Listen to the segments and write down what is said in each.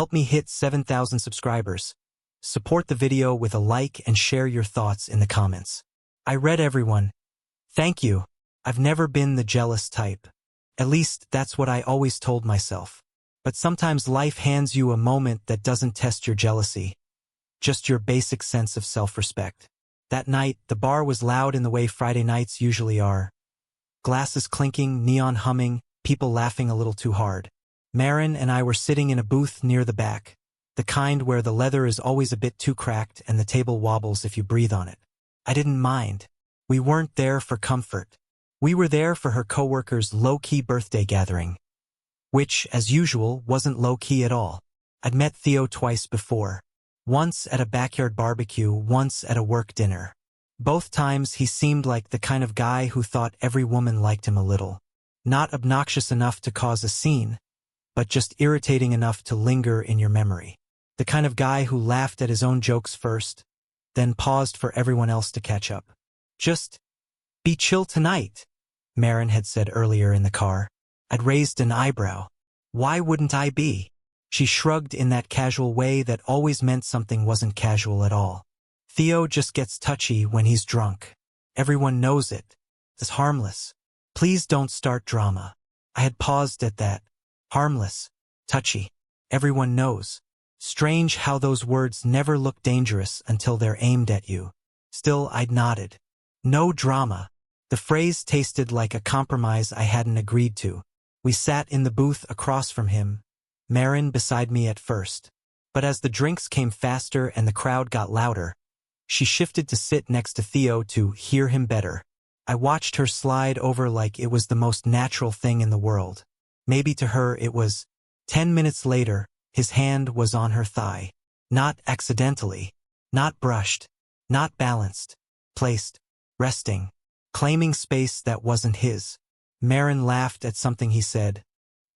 Help me hit 7,000 subscribers. Support the video with a like and share your thoughts in the comments. I read everyone. Thank you. I've never been the jealous type. At least that's what I always told myself. But sometimes life hands you a moment that doesn't test your jealousy, just your basic sense of self-respect. That night, the bar was loud in the way Friday nights usually are. Glasses clinking, neon humming, people laughing a little too hard. Marin and I were sitting in a booth near the back, the kind where the leather is always a bit too cracked and the table wobbles if you breathe on it. I didn't mind. We weren't there for comfort. We were there for her coworker's low-key birthday gathering, which, as usual, wasn't low-key at all. I'd met Theo twice before. Once at a backyard barbecue, once at a work dinner. Both times he seemed like the kind of guy who thought every woman liked him a little. Not obnoxious enough to cause a scene, but just irritating enough to linger in your memory. The kind of guy who laughed at his own jokes first, then paused for everyone else to catch up. Just be chill tonight, Marin had said earlier in the car. I'd raised an eyebrow. Why wouldn't I be? She shrugged in that casual way that always meant something wasn't casual at all. Theo just gets touchy when he's drunk. Everyone knows it. It's harmless. Please don't start drama. I had paused at that. Harmless. Touchy. Everyone knows. Strange how those words never look dangerous until they're aimed at you. Still, I'd nodded. No drama. The phrase tasted like a compromise I hadn't agreed to. We sat in the booth across from him, Marin beside me at first. But as the drinks came faster and the crowd got louder, she shifted to sit next to Theo to hear him better. I watched her slide over like it was the most natural thing in the world. Maybe to her it was. 10 minutes later, his hand was on her thigh. Not accidentally. Not brushed. Not balanced. Placed. Resting. Claiming space that wasn't his. Marin laughed at something he said.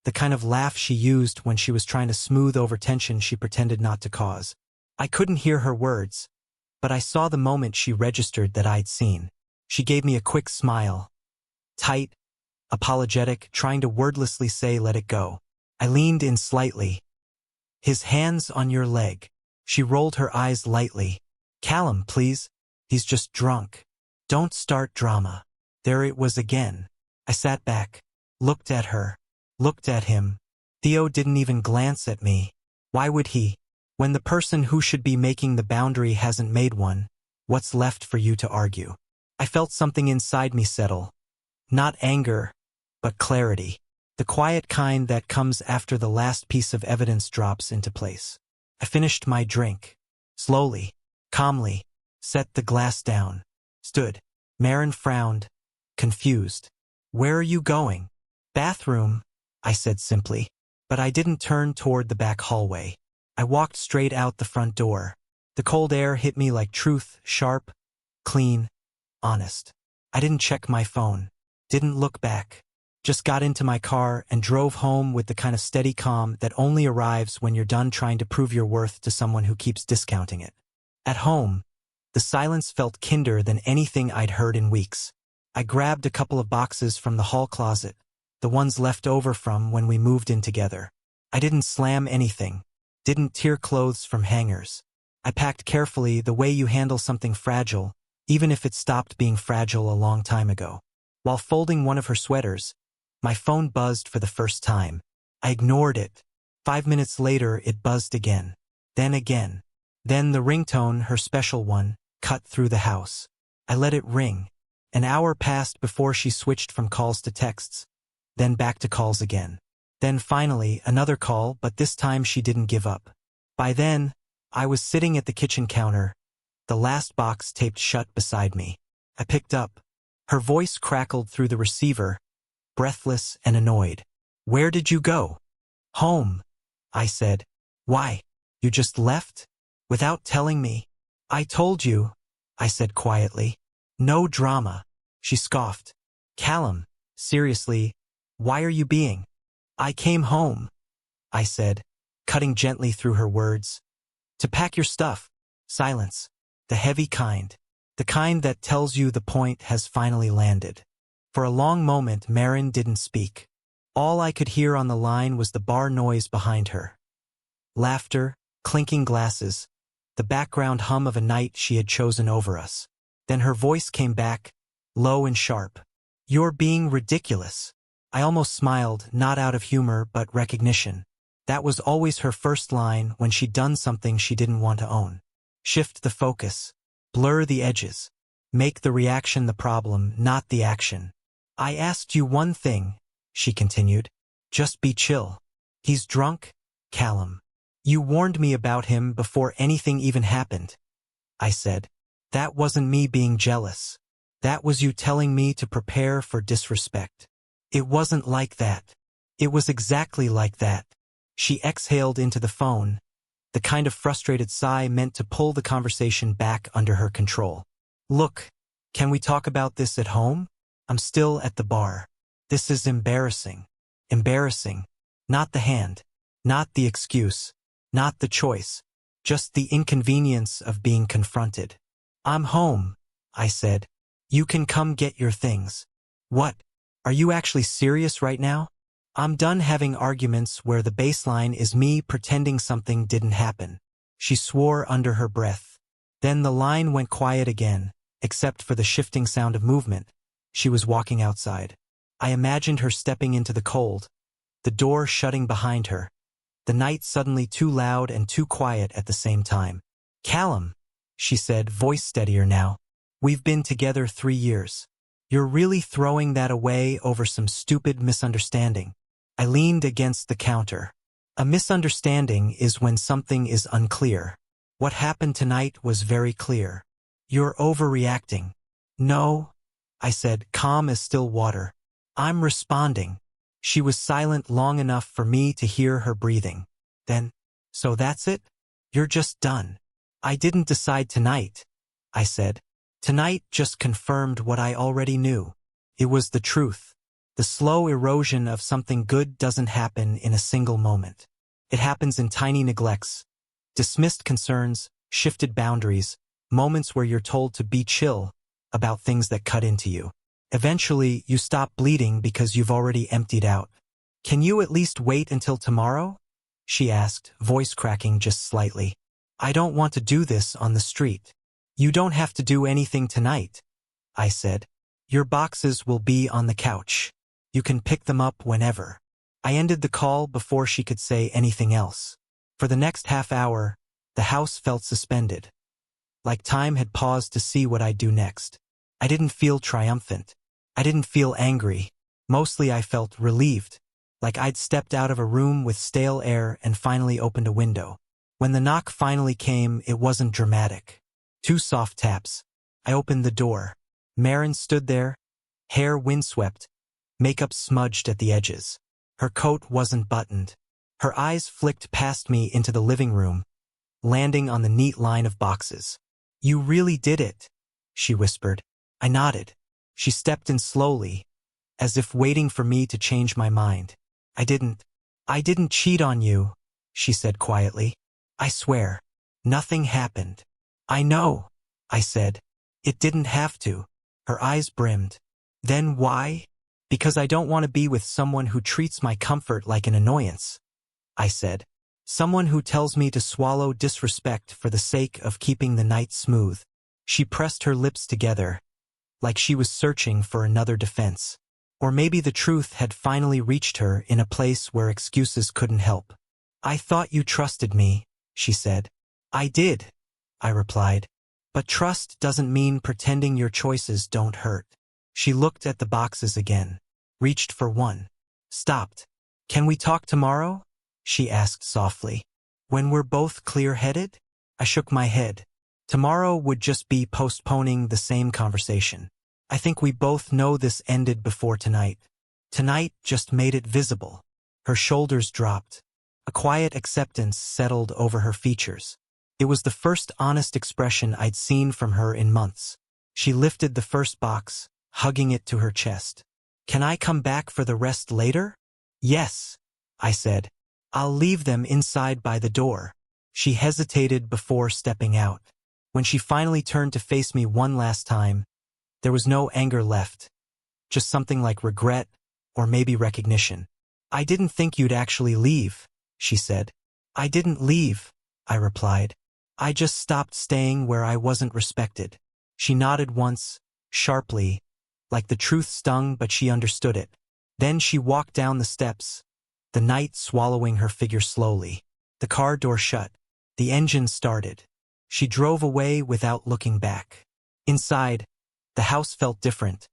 The kind of laugh she used when she was trying to smooth over tension she pretended not to cause. I couldn't hear her words, but I saw the moment she registered that I'd seen. She gave me a quick smile. Tight, apologetic, trying to wordlessly say let it go. I leaned in slightly. His hand's on your leg. She rolled her eyes lightly. Callum, please. He's just drunk. Don't start drama. There it was again. I sat back, looked at her, looked at him. Theo didn't even glance at me. Why would he? When the person who should be making the boundary hasn't made one, what's left for you to argue? I felt something inside me settle. Not anger, but clarity. The quiet kind that comes after the last piece of evidence drops into place. I finished my drink. Slowly, calmly, set the glass down. Stood. Marin frowned, confused. Where are you going? Bathroom, I said simply. But I didn't turn toward the back hallway. I walked straight out the front door. The cold air hit me like truth, sharp, clean, honest. I didn't check my phone. Didn't look back. Just got into my car and drove home with the kind of steady calm that only arrives when you're done trying to prove your worth to someone who keeps discounting it. At home, the silence felt kinder than anything I'd heard in weeks. I grabbed a couple of boxes from the hall closet, the ones left over from when we moved in together. I didn't slam anything, didn't tear clothes from hangers. I packed carefully the way you handle something fragile, even if it stopped being fragile a long time ago. While folding one of her sweaters, my phone buzzed for the first time. I ignored it. 5 minutes later, it buzzed again. Then again. Then the ringtone, her special one, cut through the house. I let it ring. An hour passed before she switched from calls to texts, then back to calls again. Then finally, another call, but this time she didn't give up. By then, I was sitting at the kitchen counter, the last box taped shut beside me. I picked up. Her voice crackled through the receiver, breathless and annoyed. Where did you go? Home, I said. Why? You just left? Without telling me? I told you, I said quietly. No drama. She scoffed. Callum, seriously, why are you being? I came home, I said, cutting gently through her words. To pack your stuff. Silence. The heavy kind. The kind that tells you the point has finally landed. For a long moment, Marin didn't speak. All I could hear on the line was the bar noise behind her. laughter, clinking glasses, the background hum of a night she had chosen over us. Then her voice came back, low and sharp. "You're being ridiculous." I almost smiled, not out of humor but recognition. That was always her first line when she'd done something she didn't want to own. Shift the focus. Blur the edges. Make the reaction the problem, not the action. "I asked you one thing," she continued. "Just be chill. He's drunk, Callum. You warned me about him before anything even happened." I said. "That wasn't me being jealous. That was you telling me to prepare for disrespect." "It wasn't like that." "It was exactly like that." She exhaled into the phone, the kind of frustrated sigh meant to pull the conversation back under her control. "Look, can we talk about this at home? I'm still at the bar. This is embarrassing." Embarrassing. Not the hand. Not the excuse. Not the choice. Just the inconvenience of being confronted. "I'm home," I said. "You can come get your things." "What? Are you actually serious right now?" "I'm done having arguments where the baseline is me pretending something didn't happen." She swore under her breath. Then the line went quiet again, except for the shifting sound of movement. She was walking outside. I imagined her stepping into the cold, the door shutting behind her, the night suddenly too loud and too quiet at the same time. "Callum," she said, voice steadier now. "We've been together 3 years. You're really throwing that away over some stupid misunderstanding." I leaned against the counter. A misunderstanding is when something is unclear. What happened tonight was very clear. "You're overreacting." "No," I said, calm as still water. "I'm responding." She was silent long enough for me to hear her breathing. Then, "So that's it? You're just done." "I didn't decide tonight," I said. "Tonight just confirmed what I already knew. It was the truth. The slow erosion of something good doesn't happen in a single moment. It happens in tiny neglects, dismissed concerns, shifted boundaries, moments where you're told to be chill about things that cut into you. Eventually, you stop bleeding because you've already emptied out." "Can you at least wait until tomorrow?" she asked, voice cracking just slightly. "I don't want to do this on the street." "You don't have to do anything tonight," I said. "Your boxes will be on the couch. You can pick them up whenever." I ended the call before she could say anything else. For the next half hour, the house felt suspended, like time had paused to see what I'd do next. I didn't feel triumphant. I didn't feel angry. Mostly I felt relieved, like I'd stepped out of a room with stale air and finally opened a window. When the knock finally came, it wasn't dramatic. 2 soft taps. I opened the door. Marin stood there, hair windswept, makeup smudged at the edges. Her coat wasn't buttoned. Her eyes flicked past me into the living room, landing on the neat line of boxes. "You really did it," she whispered. I nodded. She stepped in slowly, as if waiting for me to change my mind. I didn't cheat on you," she said quietly. "I swear. Nothing happened." "I know," I said. "It didn't have to." Her eyes brimmed. "Then why?" "Because I don't want to be with someone who treats my comfort like an annoyance," I said. "Someone who tells me to swallow disrespect for the sake of keeping the night smooth." She pressed her lips together, like she was searching for another defense. Or maybe the truth had finally reached her in a place where excuses couldn't help. "I thought you trusted me," she said. "I did," I replied. "But trust doesn't mean pretending your choices don't hurt." She looked at the boxes again, reached for one, stopped. "Can we talk tomorrow?" she asked softly. "When we're both clear-headed?" I shook my head. Tomorrow would just be postponing the same conversation. I think we both know this ended before tonight. Tonight just made it visible. Her shoulders dropped. A quiet acceptance settled over her features. It was the first honest expression I'd seen from her in months. She lifted the first box, hugging it to her chest. "Can I come back for the rest later?" "Yes," I said. "I'll leave them inside by the door." She hesitated before stepping out. When she finally turned to face me one last time, there was no anger left, just something like regret or maybe recognition. "I didn't think you'd actually leave," she said. I didn't leave, I replied. I just stopped staying where I wasn't respected. She nodded once, sharply, like the truth stung, but she understood it. Then she walked down the steps, the night swallowing her figure slowly. The car door shut. The engine started. She drove away without looking back. Inside, the house felt different.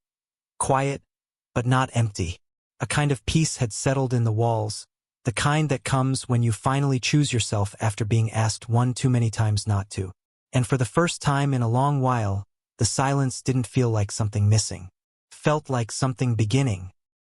Quiet, but not empty. A kind of peace had settled in the walls, the kind that comes when you finally choose yourself after being asked one too many times not to. And for the first time in a long while, the silence didn't feel like something missing. Felt like something beginning.